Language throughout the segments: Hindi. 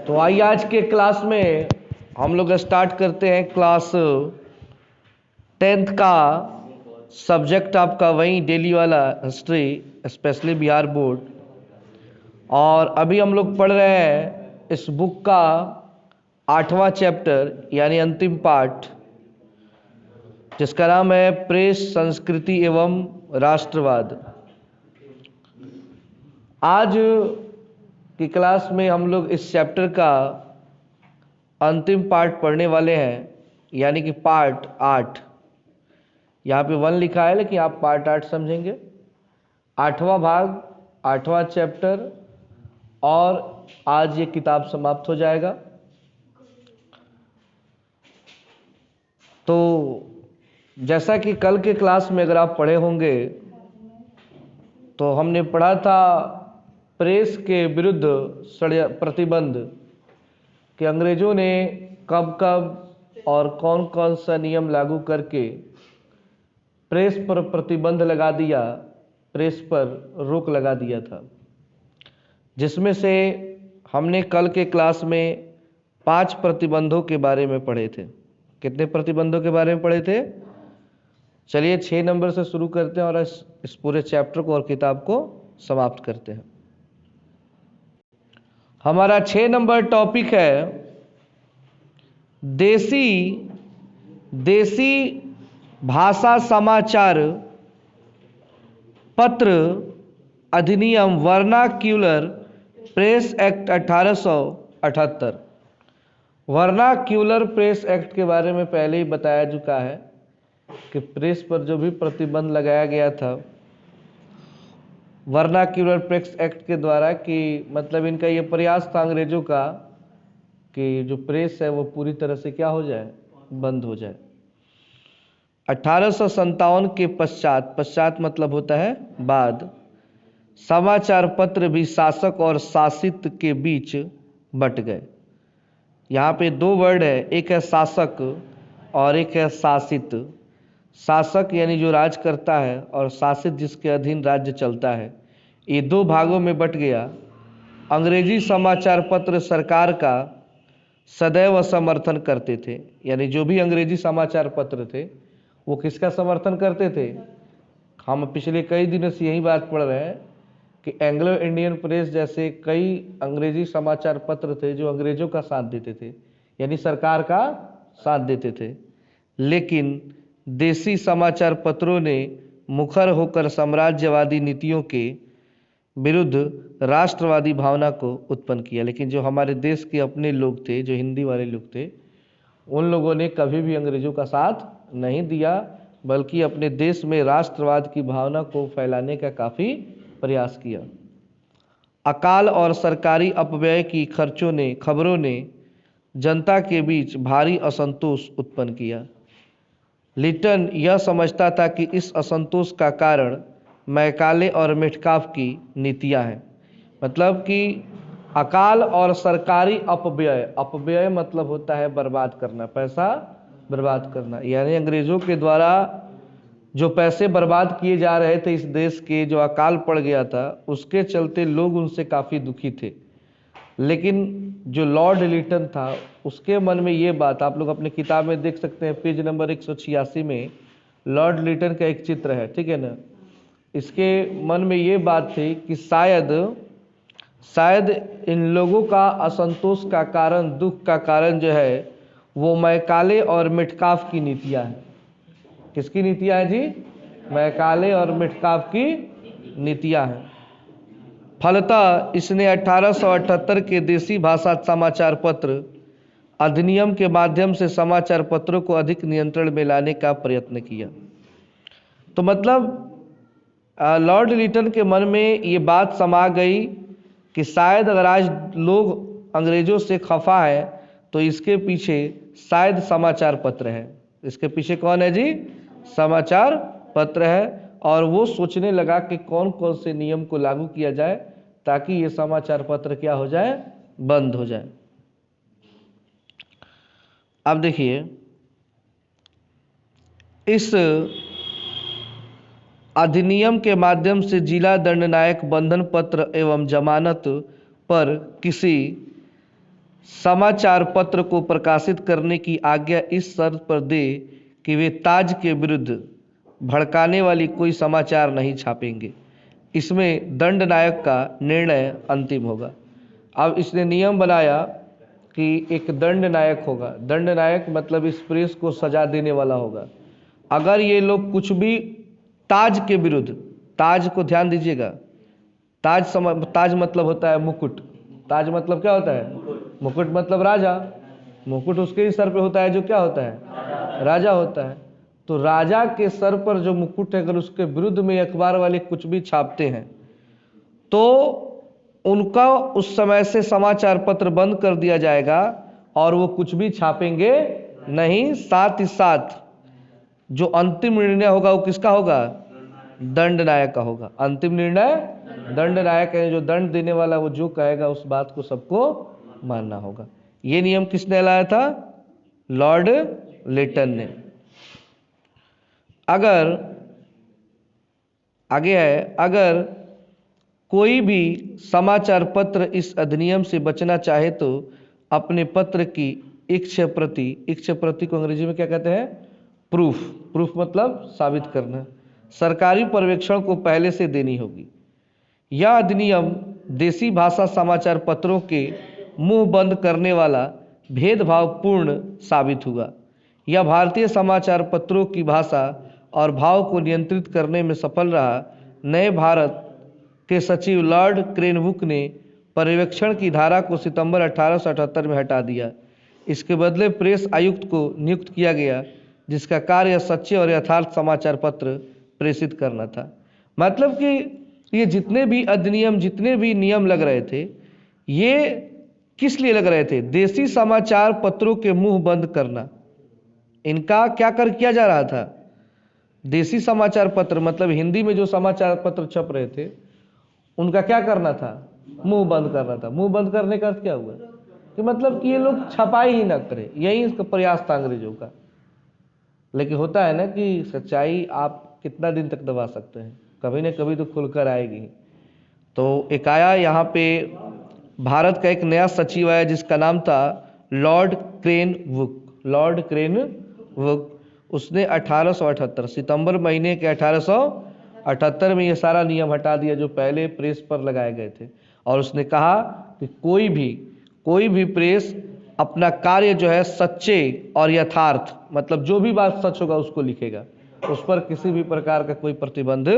तो आइए आज के क्लास में हम लोग स्टार्ट करते हैं। क्लास 10th का सब्जेक्ट आपका वही डेली वाला हिस्ट्री, स्पेशली बिहार बोर्ड। और अभी हम लोग पढ़ रहे हैं इस बुक का 8वां चैप्टर यानी अंतिम पार्ट, जिसका नाम है प्रेस, संस्कृति एवं राष्ट्रवाद। आज की क्लास में हम लोग इस चैप्टर का अंतिम पार्ट पढ़ने वाले हैं, यानी कि पार्ट 8। यहाँ पे 1 लिखा है लेकिन आप पार्ट 8 समझेंगे। 8वां भाग, 8वां चैप्टर, और आज ये किताब समाप्त हो जाएगा। तो जैसा कि कल के क्लास में अगर आप पढ़े होंगे तो हमने पढ़ा था प्रेस के विरुद्ध प्रतिबंध कि अंग्रेजों ने कब कब और कौन कौन सा नियम लागू करके प्रेस पर प्रतिबंध लगा दिया, प्रेस पर रोक लगा दिया था। जिसमें से हमने कल के क्लास में 5 प्रतिबंधों के बारे में पढ़े थे। कितने प्रतिबंधों के बारे में पढ़े थे? चलिए 6 नंबर से शुरू करते हैं और इस पूरे चैप्टर को और किताब को समाप्त करते हैं। हमारा 6 नंबर टॉपिक है देसी भाषा समाचार पत्र अधिनियम, vernacular press act 1878। Vernacular press act के बारे में पहले ही बताया चुका है कि प्रेस पर जो भी प्रतिबंध लगाया गया था वर्नाक्यूलर प्रेस एक्ट के द्वारा, कि मतलब इनका ये प्रयास था अंग्रेजों का कि जो प्रेस है वो पूरी तरह से क्या हो जाए, बंद हो जाए। 1857 के पश्चात मतलब होता है बाद, समाचार पत्र भी शासक और शासित के बीच बट गए। यहाँ पे 2 वर्ड है, एक है शासक और एक है शासित। शासक यानी जो राज करता है और शासित जिसके अधीन राज्य चलता है, ये 2 भागों में बट गया। अंग्रेजी समाचार पत्र सरकार का सदैव समर्थन करते थे, यानी जो भी अंग्रेजी समाचार पत्र थे वो किसका समर्थन करते थे? हम पिछले कई दिनों से यही बात पढ़ रहे हैं कि एंग्लो इंडियन प्रेस जैसे कई अंग्रेजी समाचार पत्र थे जो अंग्रेजों का साथ देते थे, यानी सरकार का साथ देते थे। लेकिन देसी समाचार पत्रों ने मुखर होकर साम्राज्यवादी नीतियों के विरुद्ध राष्ट्रवादी भावना को उत्पन्न किया। लेकिन जो हमारे देश के अपने लोग थे, जो हिंदी वाले लोग थे, उन लोगों ने कभी भी अंग्रेजों का साथ नहीं दिया, बल्कि अपने देश में राष्ट्रवाद की भावना को फैलाने का काफ़ी प्रयास किया। अकाल और सरकारी अपव्यय की खबरों ने जनता के बीच भारी असंतोष उत्पन्न किया। लिटन यह समझता था कि इस असंतोष का कारण मैकाले और मेटकाफ की नीतियां हैं। मतलब कि अकाल और सरकारी अपव्यय मतलब होता है बर्बाद करना, पैसा बर्बाद करना, यानी अंग्रेजों के द्वारा जो पैसे बर्बाद किए जा रहे थे इस देश के, जो अकाल पड़ गया था, उसके चलते लोग उनसे काफ़ी दुखी थे। लेकिन जो लॉर्ड लिटन था उसके मन में ये बात, आप लोग अपने किताब में देख सकते हैं, पेज नंबर 186 में लॉर्ड लिटन का एक चित्र है, ठीक है ना। इसके मन में ये बात थी कि शायद इन लोगों का असंतोष का कारण, दुख का कारण जो है वो मैकाले और मेटकाफ की नीतियां हैं। किसकी नीतियां हैं जी? मैकाले और मेटकाफ की नीतियां हैं। फलतः इसने 1878 के देसी भाषा समाचार पत्र अधिनियम के माध्यम से समाचार पत्रों को अधिक नियंत्रण में लाने का प्रयत्न किया। तो मतलब लॉर्ड लिटन के मन में ये बात समा गई कि शायद अगर आज लोग अंग्रेजों से खफा है तो इसके पीछे शायद समाचार पत्र है। इसके पीछे कौन है जी? समाचार पत्र है। और वो सोचने लगा कि कौन कौन से नियम को लागू किया जाए ताकि ये समाचार पत्र क्या हो जाए, बंद हो जाए। अब देखिए, इस अधिनियम के माध्यम से जिला दंडनायक बंधन पत्र एवं जमानत पर किसी समाचार पत्र को प्रकाशित करने की आज्ञा इस शर्त पर दे कि वे ताज के विरुद्ध भड़काने वाली कोई समाचार नहीं छापेंगे। इसमें दंड नायक का निर्णय अंतिम होगा। अब इसने नियम बनाया कि एक दंड नायक होगा। दंड नायक मतलब इस प्रेस को सजा देने वाला होगा। अगर ये लोग कुछ भी ताज के विरुद्ध, ताज को ध्यान दीजिएगा, ताज मतलब होता है मुकुट। ताज मतलब क्या होता है? मुकुट मतलब राजा। मुकुट उसके ही सर पे होता है जो क्या होता है? राजा होता है। तो राजा के सर पर जो मुकुट है, अगर उसके विरुद्ध में अखबार वाले कुछ भी छापते हैं तो उनका उस समय से समाचार पत्र बंद कर दिया जाएगा और वो कुछ भी छापेंगे नहीं। साथ ही साथ जो अंतिम निर्णय होगा वो किसका होगा? दंड नायक का होगा। अंतिम निर्णय दंड नायक है, जो दंड देने वाला वो जो कहेगा उस बात को सबको मानना होगा। ये नियम किसने लाया था? लॉर्ड लेटन ने। अगर आगे है, अगर कोई भी समाचार पत्र इस अधिनियम से बचना चाहे तो अपने पत्र की इक्ष प्रति को अंग्रेजी में क्या कहते हैं? प्रूफ मतलब साबित करना, सरकारी पर्यवेक्षण को पहले से देनी होगी। यह अधिनियम देसी भाषा समाचार पत्रों के मुंह बंद करने वाला भेदभावपूर्ण साबित हुआ। यह भारतीय समाचार पत्रों की भाषा और भाव को नियंत्रित करने में सफल रहा। नए भारत के सचिव लॉर्ड क्रेनबुक ने पर्यवेक्षण की धारा को सितंबर 1878 में हटा दिया। इसके बदले प्रेस आयुक्त को नियुक्त किया गया, जिसका कार्य सच्चे और यथार्थ समाचार पत्र प्रेषित करना था। मतलब कि ये जितने भी अधिनियम, जितने भी नियम लग रहे थे, ये किस लिए लग रहे थे? देसी समाचार पत्रों के मुंह बंद करना। इनका क्या किया जा रहा था? देसी समाचार पत्र मतलब हिंदी में जो समाचार पत्र छप रहे थे उनका क्या करना था? मुंह बंद करना था। मुंह बंद करने का अर्थ क्या हुआ? कि मतलब कि ये लोग छपाई ही ना करें, यही इसका प्रयास था अंग्रेजों का। लेकिन होता है ना कि सच्चाई आप कितना दिन तक दबा सकते हैं, कभी न कभी तो खुलकर आएगी। तो एक आया यहाँ पे भारत का एक नया सचिव आया जिसका नाम था लॉर्ड क्रेनबुक। उसने 1878 सितंबर महीने के 1878 में ये सारा नियम हटा दिया जो पहले प्रेस पर लगाए गए थे। और उसने कहा कि कोई भी प्रेस अपना कार्य जो है सच्चे और यथार्थ, मतलब जो भी बात सच होगा उसको लिखेगा, उस पर किसी भी प्रकार का कोई प्रतिबंध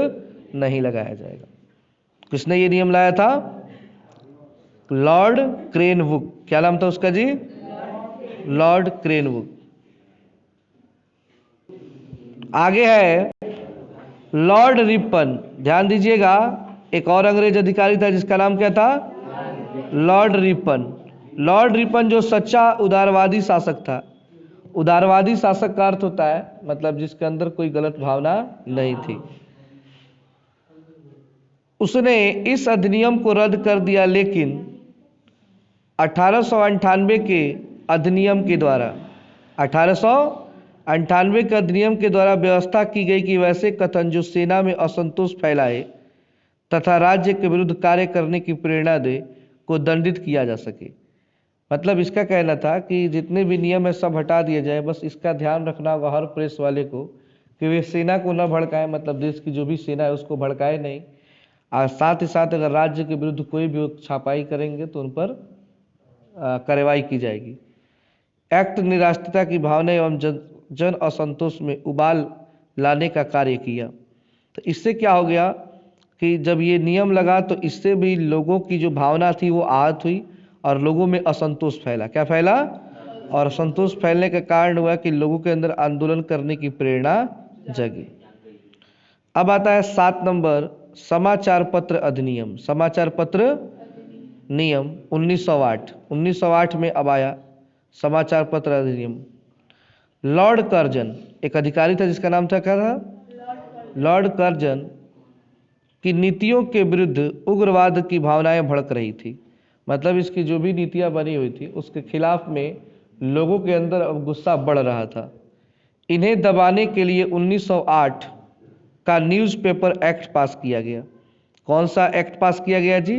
नहीं लगाया जाएगा। किसने ये नियम लाया था? लॉर्ड क्रेनबुक। क्या नाम था उसका जी? लॉर्ड क्रेनबुक। आगे है लॉर्ड रिपन। ध्यान दीजिएगा, एक और अंग्रेज अधिकारी था जिसका नाम क्या था? Lord Ripon. लॉर्ड रिपन जो सच्चा उदारवादी शासक था। उदारवादी शासक का अर्थ होता है मतलब जिसके अंदर कोई गलत भावना नहीं थी। उसने इस अधिनियम को रद्द कर दिया, लेकिन 1898 के अधिनियम के द्वारा 1898 के अधिनियम के द्वारा व्यवस्था की गई कि वैसे कथन जो सेना में असंतोष फैलाए तथा राज्य के विरुद्ध कार्य करने की प्रेरणा दे को दंडित किया जा सके। मतलब इसका कहना था कि जितने भी नियम है सब हटा दिए जाए, बस इसका ध्यान रखना होगा हर प्रेस वाले को कि वे सेना को न भड़काएं, मतलब देश की जो भी सेना है उसको भड़काए नहीं। और साथ ही साथ अगर राज्य के विरुद्ध कोई भी छापाई करेंगे तो उन पर कार्रवाई की जाएगी। एक्ट ने राष्ट्रीयता की भावना एवं जन असंतोष में उबाल लाने का कार्य किया। तो इससे क्या हो गया कि जब ये नियम लगा तो इससे भी लोगों की जो भावना थी वो आहत हुई और लोगों में असंतोष फैला। क्या फैला? और असंतोष फैलने का कारण हुआ कि लोगों के अंदर आंदोलन करने की प्रेरणा जगी। अब आता है 7 नंबर समाचार पत्र अधिनियम। समाचार पत्र नियम 1908 में अब आया समाचार पत्र अधिनियम। लॉर्ड कर्जन एक अधिकारी था जिसका नाम था क्या था? लॉर्ड कर्जन की नीतियों के विरुद्ध उग्रवाद की भावनाएं भड़क रही थी। मतलब इसकी जो भी नीतियां बनी हुई थी उसके खिलाफ में लोगों के अंदर अब गुस्सा बढ़ रहा था। इन्हें दबाने के लिए 1908 का न्यूज़पेपर एक्ट पास किया गया। कौन सा एक्ट पास किया गया जी?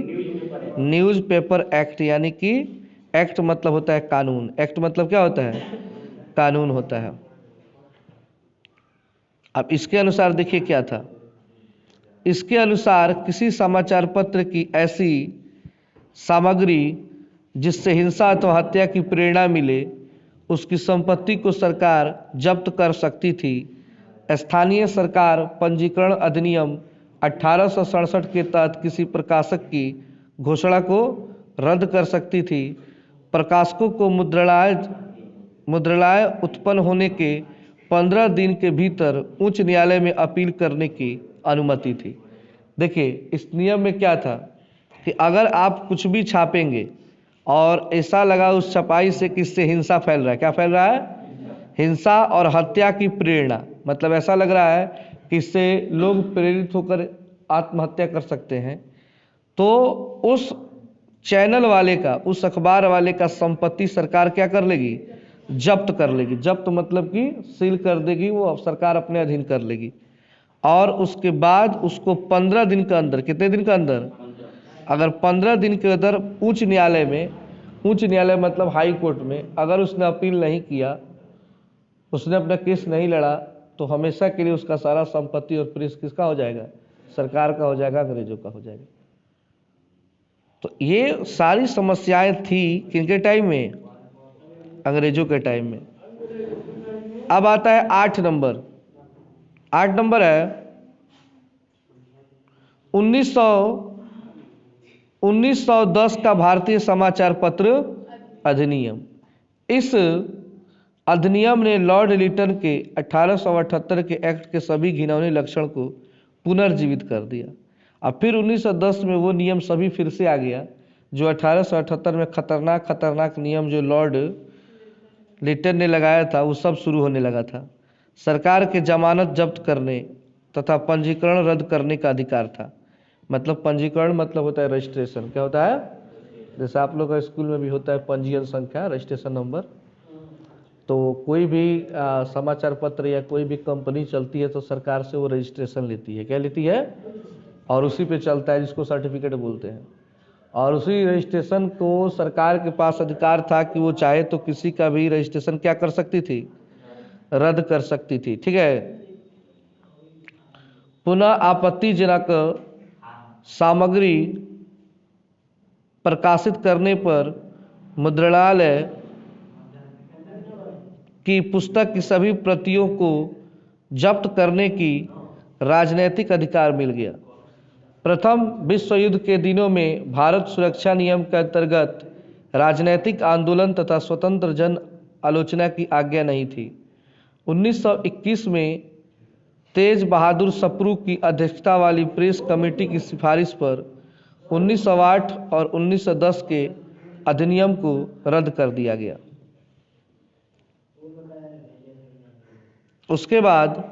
न्यूज़पेपर एक्ट, यानी कि एक्ट मतलब होता है कानून। एक्ट मतलब क्या होता है? कानून होता है। अब इसके अनुसार देखिए क्या था। इसके अनुसार किसी समाचार पत्र की ऐसी सामग्री जिससे हिंसा अथवा हत्या की प्रेरणा मिले, उसकी संपत्ति को सरकार जब्त कर सकती थी। स्थानीय सरकार पंजीकरण अधिनियम 1867 के तहत किसी प्रकाशक की घोषणा को रद्द कर सकती थी। प्रकाशकों को मुद्रणालय उत्पन्न होने के 15 दिन के भीतर उच्च न्यायालय में अपील करने की अनुमति थी। देखिए इस नियम में क्या था कि अगर आप कुछ भी छापेंगे और ऐसा लगा उस छपाई से कि इससे हिंसा फैल रहा है, क्या फैल रहा है? हिंसा और हत्या की प्रेरणा, मतलब ऐसा लग रहा है कि इससे लोग प्रेरित होकर आत्महत्या कर सकते हैं, तो उस चैनल वाले का, उस अखबार वाले का संपत्ति सरकार क्या कर लेगी? जब्त कर लेगी। जब्त मतलब कि सील कर देगी, वो सरकार अपने अधीन कर लेगी। और उसके बाद उसको 15 दिन के अंदर, कितने दिन के अंदर? अगर 15 दिन के अंदर उच्च न्यायालय में, उच्च न्यायालय मतलब हाई कोर्ट में, अगर उसने अपील नहीं किया, उसने अपना केस नहीं लड़ा, तो हमेशा के लिए उसका सारा संपत्ति और प्रेस किसका हो जाएगा? सरकार का हो जाएगा, अंग्रेजों का हो जाएगा। तो ये सारी समस्याएं थी किनके टाइम में? अंग्रेजों के टाइम में। अब आता है 8 नंबर। 8 नंबर है 1910 का भारतीय समाचार पत्र अधिनियम। इस अधिनियम ने लॉर्ड लिटन के 1878 के एक्ट के सभी घिनौने लक्षण को पुनर्जीवित कर दिया। अब फिर 1910 में वो नियम सभी फिर से आ गया जो 1878 में खतरनाक नियम जो लॉर्ड लिटन ने लगाया था, वो सब शुरू होने लगा था। सरकार के जमानत जब्त करने तथा पंजीकरण रद्द करने का अधिकार था। मतलब पंजीकरण मतलब होता है रजिस्ट्रेशन। क्या होता है? जैसे आप लोग का स्कूल में भी होता है पंजीयन संख्या, रजिस्ट्रेशन नंबर। तो कोई भी समाचार पत्र या कोई भी कंपनी चलती है तो सरकार से वो रजिस्ट्रेशन लेती है। क्या लेती है? और उसी पे चलता है, जिसको सर्टिफिकेट बोलते हैं। और उसी रजिस्ट्रेशन को सरकार के पास अधिकार था कि वो चाहे तो किसी का भी रजिस्ट्रेशन क्या कर सकती थी? रद्द कर सकती थी। ठीक है। पुनः आपत्तिजनक सामग्री प्रकाशित करने पर मुद्रणालय की पुस्तक की सभी प्रतियों को जब्त करने की राजनीतिक अधिकार मिल गया। प्रथम विश्व युद्ध के दिनों में भारत सुरक्षा नियम के अंतर्गत राजनीतिक आंदोलन तथा स्वतंत्र जन आलोचना की आज्ञा नहीं थी। 1921 में तेज बहादुर सप्रू की अध्यक्षता वाली प्रेस कमेटी की सिफारिश पर 1908 और 1910 के अधिनियम को रद्द कर दिया गया। उसके बाद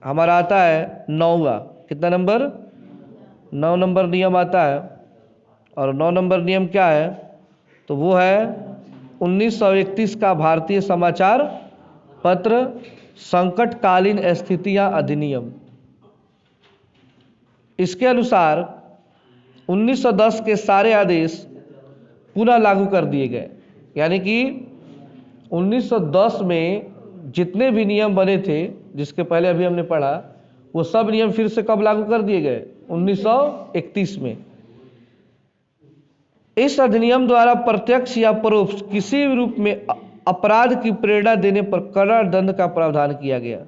हमारा आता है 9वां। कितना नंबर? 9 नंबर नियम आता है। और 9 नंबर नियम क्या है? तो वो है 1931 का भारतीय समाचार पत्र संकटकालीन स्थितियां अधिनियम। इसके अनुसार 1910 के सारे आदेश पुनः लागू कर दिए गए। यानी कि 1910 में जितने भी नियम बने थे, जिसके पहले अभी हमने पढ़ा, वो सब नियम फिर से कब लागू कर दिए गए? 1931 में। इस अधिनियम द्वारा प्रत्यक्ष या परोक्ष किसी भी रूप में अपराध की प्रेरणा देने पर कड़ा दंड का प्रावधान किया गया।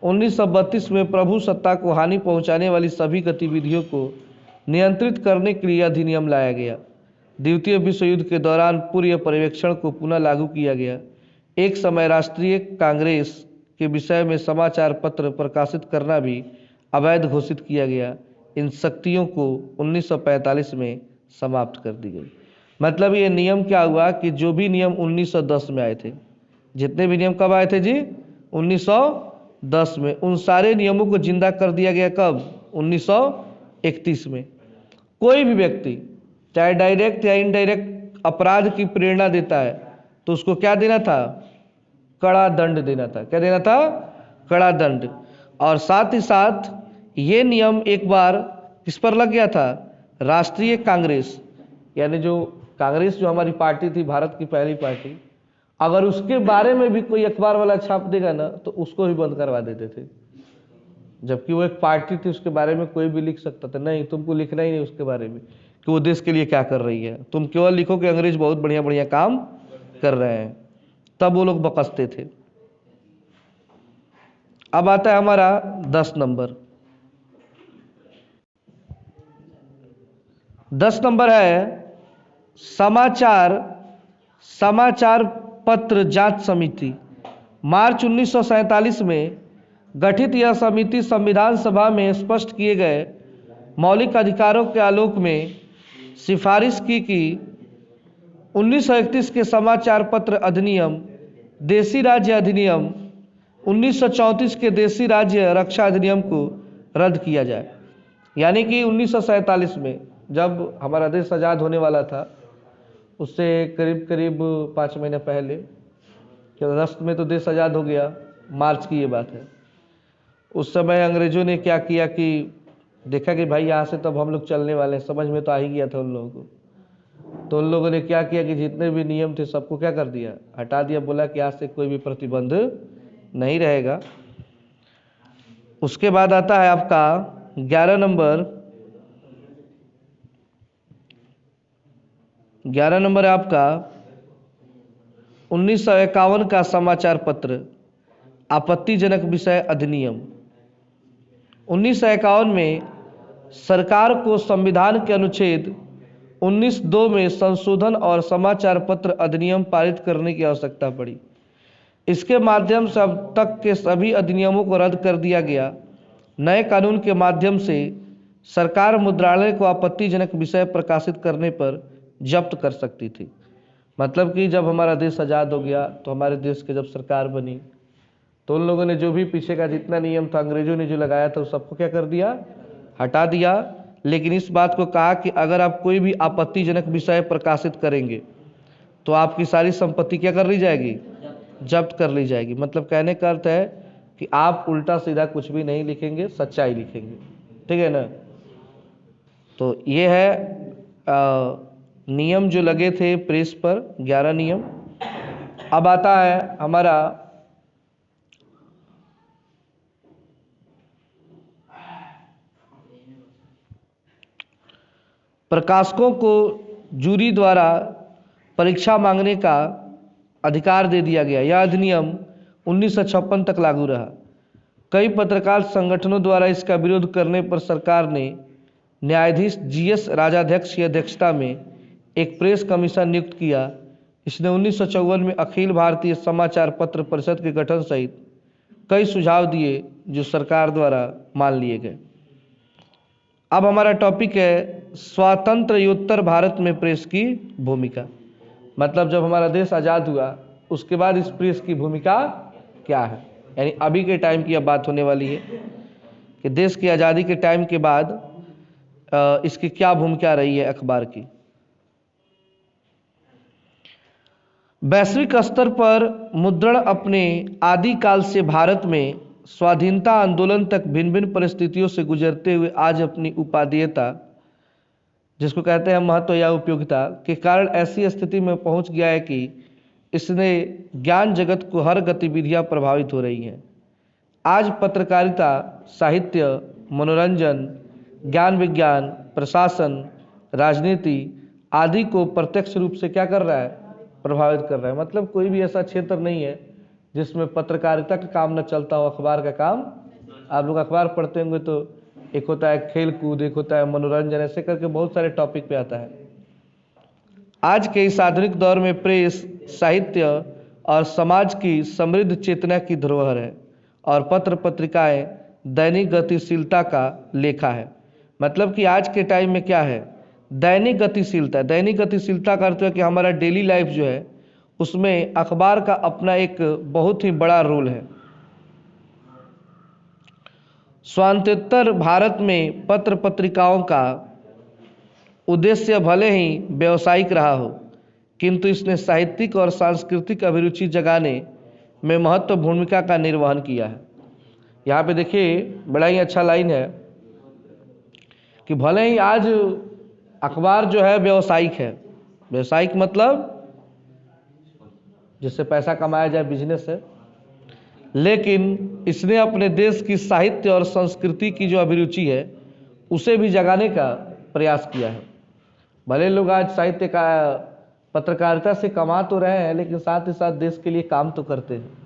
1932 में प्रभु सत्ता को हानि पहुंचाने वाली सभी गतिविधियों को नियंत्रित करने के लिए अधिनियम लाया गया। द्वितीय विश्व युद्ध के दौरान पूर्व पर्यवेक्षण को पुनः लागू किया गया। एक समय राष्ट्रीय कांग्रेस के विषय में समाचार पत्र प्रकाशित करना भी अवैध घोषित किया गया। इन शक्तियों को 1945 में समाप्त कर दी गई। मतलब ये नियम क्या हुआ कि जो भी नियम 1910 में आए थे, जितने भी नियम कब आए थे जी? 1910 में। उन सारे नियमों को जिंदा कर दिया गया कब? 1931 में। कोई भी व्यक्ति चाहे डायरेक्ट या इनडायरेक्ट अपराध की प्रेरणा देता है तो उसको क्या देना था? कड़ा दंड देना था। क्या देना था? कड़ा दंड। और साथ ही साथ ये नियम एक बार किस पर लग गया था? राष्ट्रीय कांग्रेस, यानी जो कांग्रेस जो हमारी पार्टी थी, भारत की पहली पार्टी, अगर उसके बारे में भी कोई अखबार वाला छाप देगा ना तो उसको भी बंद करवा देते थे। जबकि वो एक पार्टी थी, उसके बारे में कोई भी लिख सकता था। नहीं, तुमको लिखना ही नहीं उसके बारे में कि वो देश के लिए क्या कर रही है, तुम केवल लिखो कि अंग्रेज बहुत बढ़िया बढ़िया काम कर रहे हैं, तब वो लोग बकसते थे। अब आता है हमारा 10 नंबर। 10 नंबर है समाचार पत्र जांच समिति। मार्च 1947 में गठित यह समिति संविधान सभा में स्पष्ट किए गए मौलिक अधिकारों के आलोक में सिफारिश की कि 1931 के समाचार पत्र अधिनियम, देशी राज्य अधिनियम, 1934 के देशी राज्य रक्षा अधिनियम को रद्द किया जाए। यानी कि 1947 में जब हमारा देश आज़ाद होने वाला था, उससे करीब करीब 5 महीने पहले, कि अगस्त में तो देश आज़ाद हो गया, मार्च की ये बात है। उस समय अंग्रेजों ने क्या किया कि देखा कि भाई यहाँ से तब हम लोग चलने वाले हैं, समझ में तो आ ही गया था उन लोगों को। तो उन लोगों ने क्या किया कि जितने भी नियम थे सबको क्या कर दिया, हटा दिया। बोला कि आज से कोई भी प्रतिबंध नहीं रहेगा। उसके बाद आता है आपका 11 नंबर। 11 नंबर है आपका 1951 का समाचार पत्र आपत्तिजनक विषय अधिनियम। 1951 में सरकार को संविधान के अनुच्छेद 19(2) में संशोधन और समाचार पत्र अधिनियम पारित करने की आवश्यकता पड़ी। इसके माध्यम से अब तक के सभी अधिनियमों को रद्द कर दिया गया। नए कानून के माध्यम से सरकार मुद्रणालय को आपत्तिजनक विषय प्रकाशित करने पर जब्त कर सकती थी। मतलब कि जब हमारा देश आज़ाद हो गया तो हमारे देश की जब सरकार बनी तो उन लोगों ने जो भी पीछे का जितना नियम था अंग्रेजों ने जो लगाया था, उस सबको क्या कर दिया, हटा दिया। लेकिन इस बात को कहा कि अगर आप कोई भी आपत्तिजनक विषय प्रकाशित करेंगे तो आपकी सारी संपत्ति क्या कर ली जाएगी, जब्त कर ली जाएगी। मतलब कहने का अर्थ है कि आप उल्टा सीधा कुछ भी नहीं लिखेंगे, सच्चाई लिखेंगे, ठीक है ना। तो ये है नियम जो लगे थे प्रेस पर, 11 नियम। अब आता है हमारा प्रकाशकों को जूरी द्वारा परीक्षा मांगने का अधिकार दे दिया गया। यह अधिनियम 1956 तक लागू रहा। कई पत्रकार संगठनों द्वारा इसका विरोध करने पर सरकार ने न्यायाधीश GS राजाध्यक्ष की अध्यक्षता में एक प्रेस कमीशन नियुक्त किया। इसने 1954 में अखिल भारतीय समाचार पत्र परिषद के गठन सहित कई सुझाव दिए जो सरकार द्वारा मान लिए गए। अब हमारा टॉपिक है स्वातंत्र्योत्तर भारत में प्रेस की भूमिका। मतलब जब हमारा देश आज़ाद हुआ उसके बाद इस प्रेस की भूमिका क्या है, यानी अभी के टाइम की अब बात होने वाली है कि देश की आज़ादी के टाइम के बाद इसकी क्या भूमिका रही है अखबार की। वैश्विक स्तर पर मुद्रण अपने आदिकाल से भारत में स्वाधीनता आंदोलन तक भिन्न भिन्न परिस्थितियों से गुजरते हुए आज अपनी उपादेयता, जिसको कहते हैं महत्व या उपयोगिता, के कारण ऐसी स्थिति में पहुंच गया है कि इसने ज्ञान जगत को हर गतिविधियां प्रभावित हो रही हैं। आज पत्रकारिता, साहित्य, मनोरंजन, ज्ञान विज्ञान, प्रशासन, राजनीति आदि को प्रत्यक्ष रूप से क्या कर रहा है, प्रभावित कर रहा है। मतलब कोई भी ऐसा क्षेत्र नहीं है जिसमें पत्रकारिता का काम न चलता हो, अखबार का काम। आप लोग अखबार पढ़ते होंगे तो एक होता है खेल कूद, एक होता है मनोरंजन, ऐसे करके बहुत सारे टॉपिक पे आता है। आज के इस आधुनिक दौर में प्रेस साहित्य और समाज की समृद्ध चेतना की धरोहर है और पत्र पत्रिकाएं दैनिक गतिशीलता का लेखा है। मतलब कि आज के टाइम में क्या है, दैनिक गतिशीलता। दैनिक गतिशीलता का अर्थ है कि हमारा डेली लाइफ जो है उसमें अखबार का अपना एक बहुत ही बड़ा रोल है। स्वातंत्रोत्तर भारत में पत्र पत्रिकाओं का उद्देश्य भले ही व्यावसायिक रहा हो, किंतु इसने साहित्यिक और सांस्कृतिक अभिरुचि जगाने में महत्वपूर्ण भूमिका का निर्वहन किया है। यहाँ पे देखिए बड़ा ही अच्छा लाइन है कि भले ही आज अखबार जो है व्यावसायिक है, व्यवसायिक मतलब जिससे पैसा कमाया जाए, बिजनेस है। लेकिन इसने अपने देश की साहित्य और संस्कृति की जो अभिरुचि है उसे भी जगाने का प्रयास किया है। भले लोग आज साहित्य का पत्रकारिता से कमा तो रहे हैं, लेकिन साथ ही साथ देश के लिए काम तो करते हैं।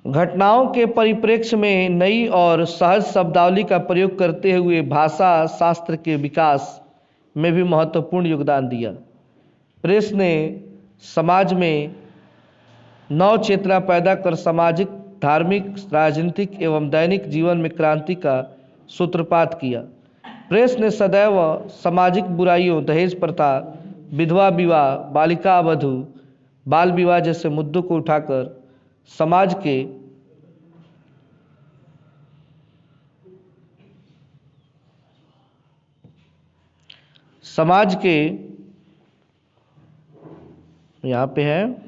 घटनाओं के परिप्रेक्ष्य में नई और सहज शब्दावली का प्रयोग करते हुए भाषा शास्त्र के विकास में भी महत्वपूर्ण योगदान दिया। प्रेस ने समाज में नव चेतना पैदा कर सामाजिक, धार्मिक, राजनीतिक एवं दैनिक जीवन में क्रांति का सूत्रपात किया। प्रेस ने सदैव सामाजिक बुराइयों, दहेज प्रथा, विधवा विवाह, बालिका वधू, बाल विवाह जैसे मुद्दों को उठाकर समाज के यहाँ पे है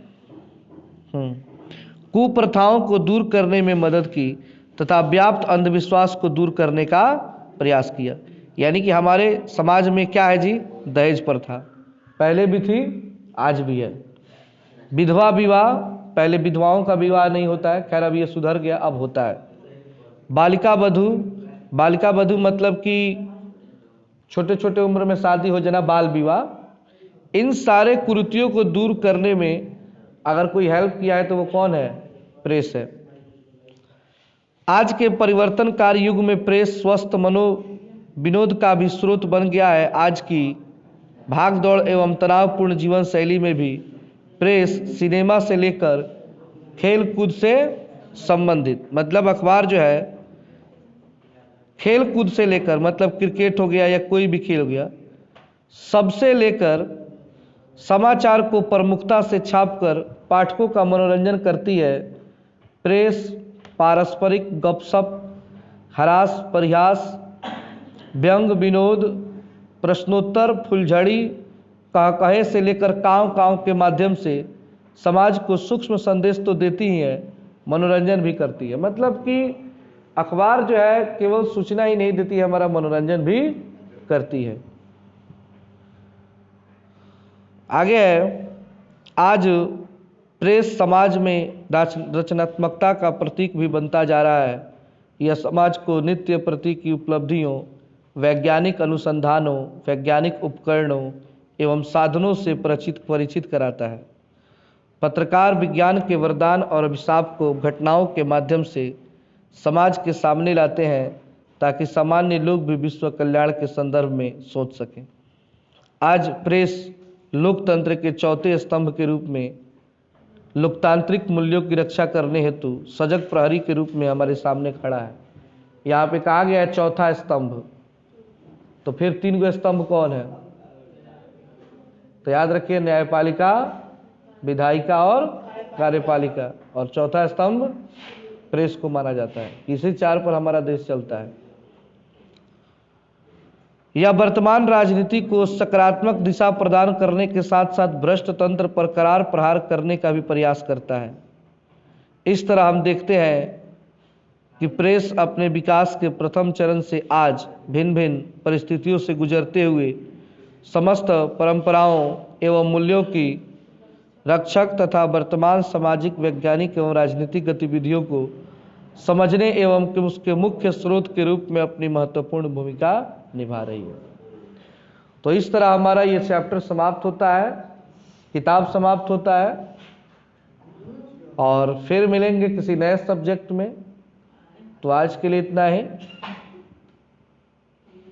कुप्रथाओं को दूर करने में मदद की तथा व्याप्त अंधविश्वास को दूर करने का प्रयास किया। यानी कि हमारे समाज में क्या है जी, दहेज प्रथा पहले भी थी, आज भी है। विधवा विवाह, पहले विधवाओं का विवाह नहीं होता है, खैर अब ये सुधर गया, अब होता है। बालिका वधू, बालिका वधू मतलब कि छोटे छोटे उम्र में शादी हो जाना, बाल विवाह। इन सारे कुरीतियों को दूर करने में अगर कोई हेल्प किया है तो वो कौन है? प्रेस है। आज के परिवर्तनकारी युग में प्रेस स्वस्थ विनोद का भी स्रोत बन गया है। आज की भागदौड़ एवं तनावपूर्ण जीवन शैली में भी प्रेस सिनेमा से लेकर खेल कूद से संबंधित, मतलब अखबार जो है खेल कूद से लेकर, मतलब क्रिकेट हो गया या कोई भी खेल हो गया, सबसे लेकर समाचार को प्रमुखता से छापकर पाठकों का मनोरंजन करती है। प्रेस पारस्परिक गपशप, हरास परिहास, व्यंग विनोद, प्रश्नोत्तर, फुलझड़ी, कहे से लेकर कांव कांव के माध्यम से समाज को सूक्ष्म संदेश तो देती ही है, मनोरंजन भी करती है। मतलब कि अखबार जो है केवल सूचना ही नहीं देती है, हमारा मनोरंजन भी करती है। आगे है, आज प्रेस समाज में रचनात्मकता का प्रतीक भी बनता जा रहा है। यह समाज को नित्य प्रति की उपलब्धियों, वैज्ञानिक अनुसंधानों, वैज्ञानिक उपकरणों एवं साधनों से परिचित कराता है। पत्रकार विज्ञान के वरदान और अभिशाप को घटनाओं के माध्यम से समाज के सामने लाते हैं ताकि सामान्य लोग भी विश्व कल्याण के संदर्भ में सोच सकें। आज प्रेस लोकतंत्र के चौथे स्तंभ के रूप में लोकतांत्रिक मूल्यों की रक्षा करने हेतु सजग प्रहरी के रूप में हमारे सामने खड़ा है। यहाँ पे कहा गया है चौथा स्तंभ, तो फिर 3 गो स्तंभ कौन है? तो याद रखिए, न्यायपालिका, विधायिका और कार्यपालिका, और चौथा स्तंभ प्रेस को माना जाता है। इसी 4 पर हमारा देश चलता है। यह वर्तमान राजनीति को सकारात्मक दिशा प्रदान करने के साथ साथ भ्रष्ट तंत्र पर करार प्रहार करने का भी प्रयास करता है। इस तरह हम देखते हैं कि प्रेस अपने विकास के प्रथम चरण से आज भिन्न भिन्न परिस्थितियों से गुजरते हुए समस्त परंपराओं एवं मूल्यों की रक्षक तथा वर्तमान सामाजिक, वैज्ञानिक एवं राजनीतिक गतिविधियों को समझने एवं उसके मुख्य स्रोत के रूप में अपनी महत्वपूर्ण भूमिका निभा रही है। तो इस तरह हमारा ये चैप्टर समाप्त होता है, किताब समाप्त होता है, और फिर मिलेंगे किसी नए सब्जेक्ट में। तो आज के लिए इतना ही।